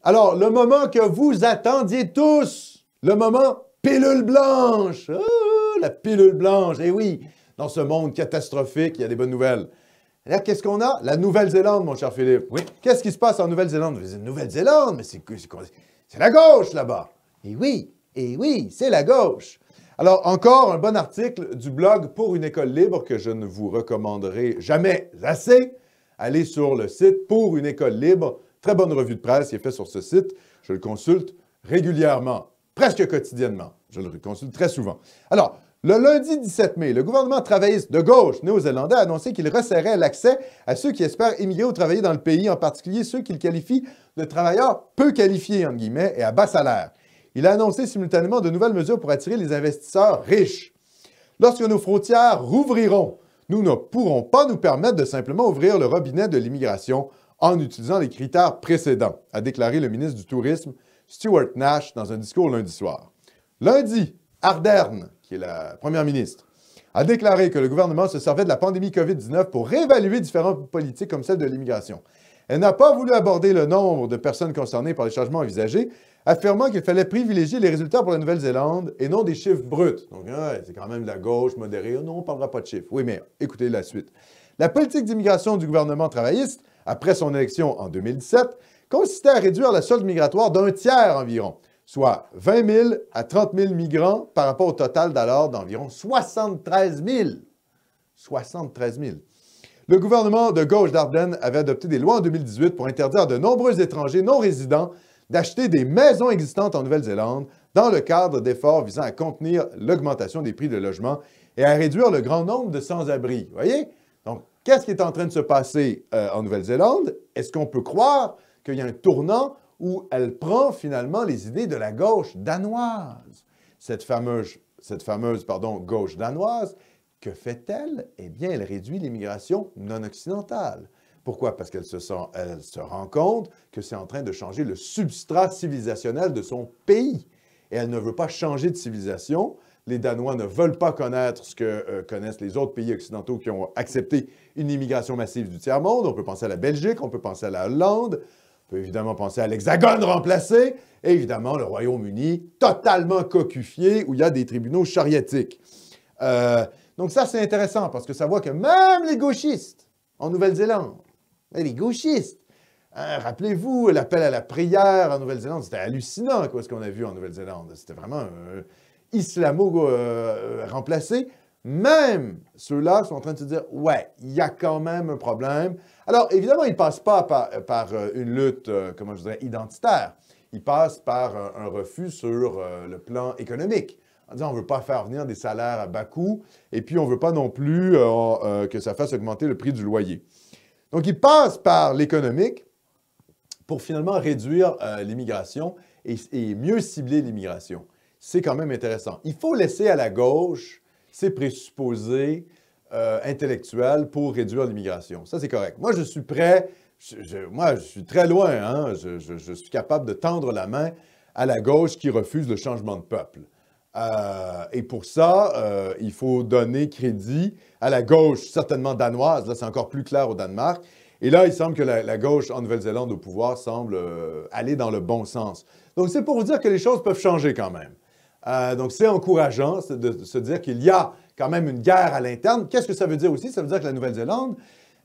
Alors, le moment que vous attendiez tous, le moment pilule blanche. Oh, la pilule blanche, eh oui, dans ce monde catastrophique, il y a des bonnes nouvelles. Là, qu'est-ce qu'on a? La Nouvelle-Zélande, mon cher Philippe. Oui. Qu'est-ce qui se passe en Nouvelle-Zélande? Nouvelle-Zélande, mais c'est la gauche là-bas. Et oui, c'est la gauche. Alors, encore un bon article du blog Pour une école libre que je ne vous recommanderai jamais assez. Allez sur le site Pour une école libre. Très bonne revue de presse qui est faite sur ce site. Je le consulte régulièrement, presque quotidiennement. Je le consulte très souvent. Alors, le lundi 17 mai, le gouvernement travailliste de gauche néo-zélandais a annoncé qu'il resserrait l'accès à ceux qui espèrent immigrer ou travailler dans le pays, en particulier ceux qu'il qualifie de travailleurs peu qualifiés, entre guillemets, et à bas salaire. Il a annoncé simultanément de nouvelles mesures pour attirer les investisseurs riches. Lorsque nos frontières rouvriront, nous ne pourrons pas nous permettre de simplement ouvrir le robinet de l'immigration en utilisant les critères précédents, a déclaré le ministre du Tourisme, Stuart Nash, dans un discours lundi soir. Lundi, Ardern, qui est la première ministre, a déclaré que le gouvernement se servait de la pandémie COVID-19 pour réévaluer différentes politiques comme celle de l'immigration. Elle n'a pas voulu aborder le nombre de personnes concernées par les changements envisagés, affirmant qu'il fallait privilégier les résultats pour la Nouvelle-Zélande et non des chiffres bruts. Donc, c'est quand même de la gauche modérée. Non, on ne parlera pas de chiffres. Oui, mais écoutez la suite. La politique d'immigration du gouvernement travailliste, après son élection en 2017, consistait à réduire la solde migratoire d'un tiers environ, soit 20 000 à 30 000 migrants par rapport au total d'alors d'environ 73 000. 73 000. Le gouvernement de gauche d'Ardenne avait adopté des lois en 2018 pour interdire à de nombreux étrangers non résidents d'acheter des maisons existantes en Nouvelle-Zélande dans le cadre d'efforts visant à contenir l'augmentation des prix de logement et à réduire le grand nombre de sans-abri. Vous voyez? Donc, qu'est-ce qui est en train de se passer en Nouvelle-Zélande? Est-ce qu'on peut croire qu'il y a un tournant où elle prend finalement les idées de la gauche danoise? Cette fameuse gauche danoise, que fait-elle? Eh bien, elle réduit l'immigration non occidentale. Pourquoi? Parce qu'elle se rend compte que c'est en train de changer le substrat civilisationnel de son pays. Et elle ne veut pas changer de civilisation. Les Danois ne veulent pas connaître ce que connaissent les autres pays occidentaux qui ont accepté une immigration massive du tiers-monde. On peut penser à la Belgique, on peut penser à la Hollande, on peut évidemment penser à l'Hexagone remplacé, et évidemment le Royaume-Uni totalement cocufié où il y a des tribunaux chariatiques. Donc ça, c'est intéressant parce que ça voit que même les gauchistes en Nouvelle-Zélande, les gauchistes, rappelez-vous l'appel à la prière en Nouvelle-Zélande, c'était hallucinant quoi, ce qu'on a vu en Nouvelle-Zélande. C'était vraiment islamo-remplacé. Même ceux-là sont en train de se dire « Ouais, il y a quand même un problème. » Alors, évidemment, ils ne passent pas par une lutte, comment je dirais, identitaire. Ils passent par un refus sur le plan économique. En disant, on ne veut pas faire venir des salaires à bas coût, et puis on ne veut pas non plus que ça fasse augmenter le prix du loyer. Donc, ils passent par l'économique pour finalement réduire l'immigration et mieux cibler l'immigration. C'est quand même intéressant. Il faut laisser à la gauche ses présupposés intellectuels pour réduire l'immigration. Ça, c'est correct. Moi, je suis prêt, moi, je suis très loin, hein? Je suis capable de tendre la main à la gauche qui refuse le changement de peuple. Et pour ça, il faut donner crédit à la gauche, certainement danoise. Là, c'est encore plus clair au Danemark. Et là, il semble que la gauche en Nouvelle-Zélande au pouvoir semble aller dans le bon sens. Donc, c'est pour vous dire que les choses peuvent changer quand même. Donc, c'est encourageant de se dire qu'il y a quand même une guerre à l'interne. Qu'est-ce que ça veut dire aussi? Ça veut dire que la Nouvelle-Zélande,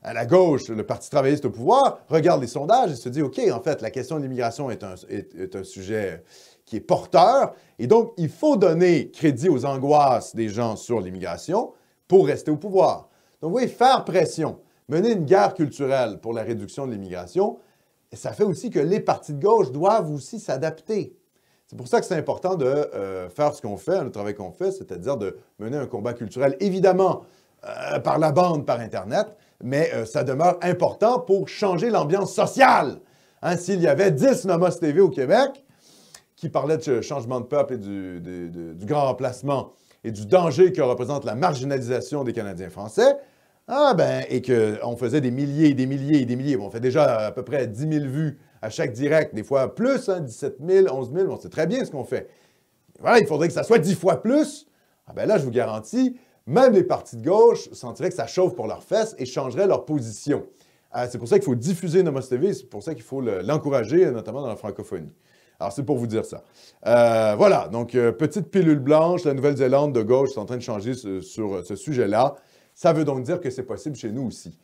à la gauche, le Parti travailliste au pouvoir, regarde les sondages et se dit, OK, en fait, la question de l'immigration est un sujet qui est porteur. Et donc, il faut donner crédit aux angoisses des gens sur l'immigration pour rester au pouvoir. Donc, vous voyez, faire pression, mener une guerre culturelle pour la réduction de l'immigration, ça fait aussi que les partis de gauche doivent aussi s'adapter. C'est pour ça que c'est important de faire ce qu'on fait, le travail qu'on fait, c'est-à-dire de mener un combat culturel, évidemment, par la bande, par Internet, mais ça demeure important pour changer l'ambiance sociale. Hein, s'il y avait 10 Nomos TV au Québec qui parlaient de changement de peuple et du grand remplacement et du danger que représente la marginalisation des Canadiens français, et qu'on faisait des milliers et des milliers et des milliers. Bon, on fait déjà à peu près 10 000 vues à chaque direct, des fois plus, 17 000, 11 000, on sait très bien ce qu'on fait. Voilà, il faudrait que ça soit 10 fois plus. Là, je vous garantis, même les partis de gauche sentiraient que ça chauffe pour leurs fesses et changeraient leur position. C'est pour ça qu'il faut diffuser Nomos TV, c'est pour ça qu'il faut l'encourager, notamment dans la francophonie. Alors, c'est pour vous dire ça. Voilà, donc petite pilule blanche, la Nouvelle-Zélande de gauche est en train de changer sur ce sujet-là. Ça veut donc dire que c'est possible chez nous aussi.